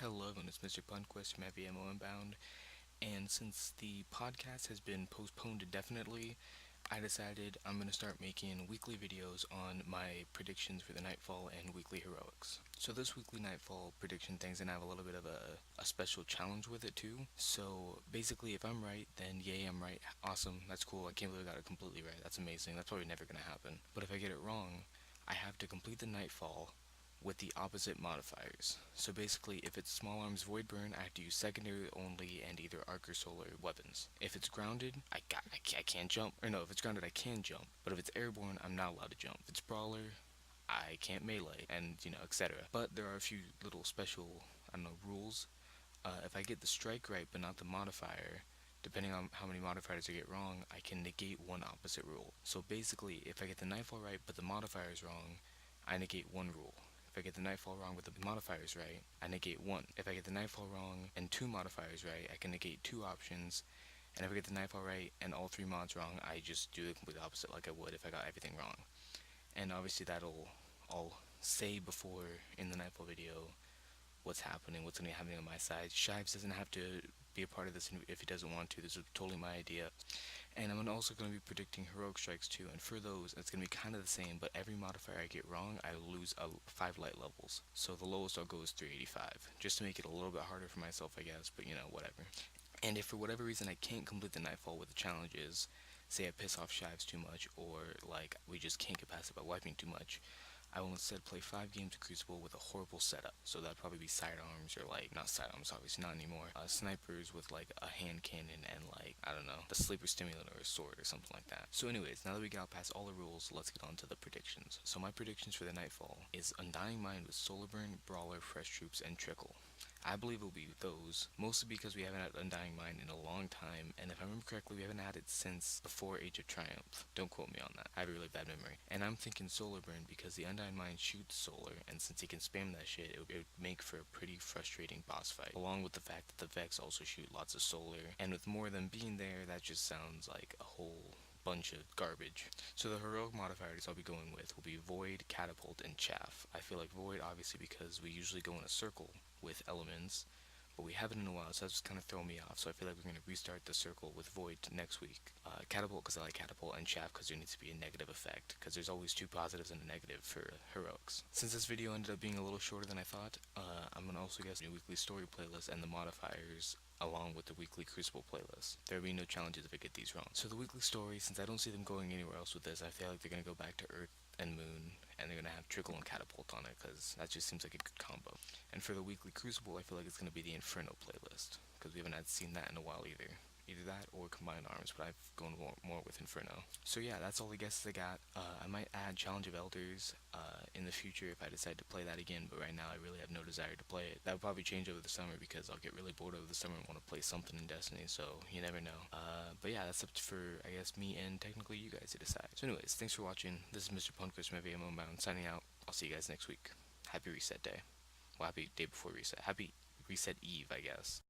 Hello, and it's Mr. Punquist from Heavy Ammo Inbound. And since the podcast has been postponed indefinitely, I decided I'm going to start making weekly videos on my predictions for the Nightfall and weekly heroics. So this weekly Nightfall prediction thing's going to have a little bit of a special challenge with it too. So basically, if I'm right, then yay, I'm right. Awesome, that's cool. I can't believe I got it completely right. That's amazing. That's probably never going to happen. But if I get it wrong, I have to complete the Nightfall with the opposite modifiers. So basically, if it's small arms void burn, I have to use secondary only and either arc or solar weapons. If it's grounded, I can't jump. Or no, if it's grounded, I can jump. But if it's airborne, I'm not allowed to jump. If it's brawler, I can't melee, and etc. But there are a few little special, I don't know, rules. If I get the strike right but not the modifier, depending on how many modifiers I get wrong, I can negate one opposite rule. So basically, if I get the Nightfall right but the modifier is wrong, I negate one rule. If I get the Nightfall wrong with the modifiers right, I negate one. If I get the Nightfall wrong and two modifiers right, I can negate two options. And if I get the Nightfall right and all three mods wrong, I just do the complete opposite like I would if I got everything wrong. And obviously that'll I'll say before in the Nightfall video what's happening, what's going to be happening on my side. Shives doesn't have to be a part of this if he doesn't want to. This is totally my idea. And I'm also going to be predicting heroic strikes too, and for those, it's going to be kind of the same, but every modifier I get wrong, I lose 5 light levels. So the lowest I'll go is 385, just to make it a little bit harder for myself, I guess, but whatever. And if for whatever reason I can't complete the Nightfall with the challenges, say I piss off Shives too much, or like we just can't get past it by wiping too much, I will instead play 5 games of Crucible with a horrible setup. So that'd probably be sidearms, or like, not sidearms, obviously not anymore. Snipers with like a hand cannon and like, I don't know, the sleeper stimulant or a sword or something like that. So anyways, now that we got past all the rules, let's get on to the predictions. So my predictions for the Nightfall is Undying Mind with Solar Burn, Brawler, Fresh Troops, and Trickle. I believe it'll be those, mostly because we haven't had Undying Mind in a long time, and if I remember correctly, we haven't had it since before Age of Triumph. Don't quote me on that. I have a really bad memory. And I'm thinking Solar Burn because the Undying Mind shoots solar, and since he can spam that shit, it would make for a pretty frustrating boss fight. Along with the fact that the Vex also shoot lots of solar, and with more of them being there, that just sounds like a whole bunch of garbage. So the heroic modifiers I'll be going with will be Void, Catapult, and Chaff. I feel like Void obviously because we usually go in a circle with elements, but we haven't in a while, so that's just kind of throwing me off. So I feel like we're going to restart the circle with Void next week. Catapult because I like Catapult, and Chaff because there needs to be a negative effect, because there's always two positives and a negative for heroics. Since this video ended up being a little shorter than I thought, I'm going to also guess a weekly story playlist and the modifiers along with the weekly Crucible playlist. There will be no challenges if I get these wrong. So the weekly story, since I don't see them going anywhere else with this, I feel like they're going to go back to Earth and Moon, and they're going to have Trickle and Catapult on it, because that just seems like a good combo. And for the weekly Crucible, I feel like it's going to be the Inferno playlist, because we haven't had seen that in a while either. Either that or Combined Arms, but I've gone more with Inferno. So yeah, that's all the guesses I got. I might add Challenge of Elders in the future if I decide to play that again, but right now I really have no desire to play it. That would probably change over the summer because I'll get really bored over the summer and want to play something in Destiny, so you never know. But yeah, that's up for, I guess, me and technically you guys to decide. So anyways, thanks for watching. This is Mr. Punquist from Heavy Ammo Inbound signing out. I'll see you guys next week. Happy Reset Day. Well, happy day before reset. Happy Reset Eve, I guess.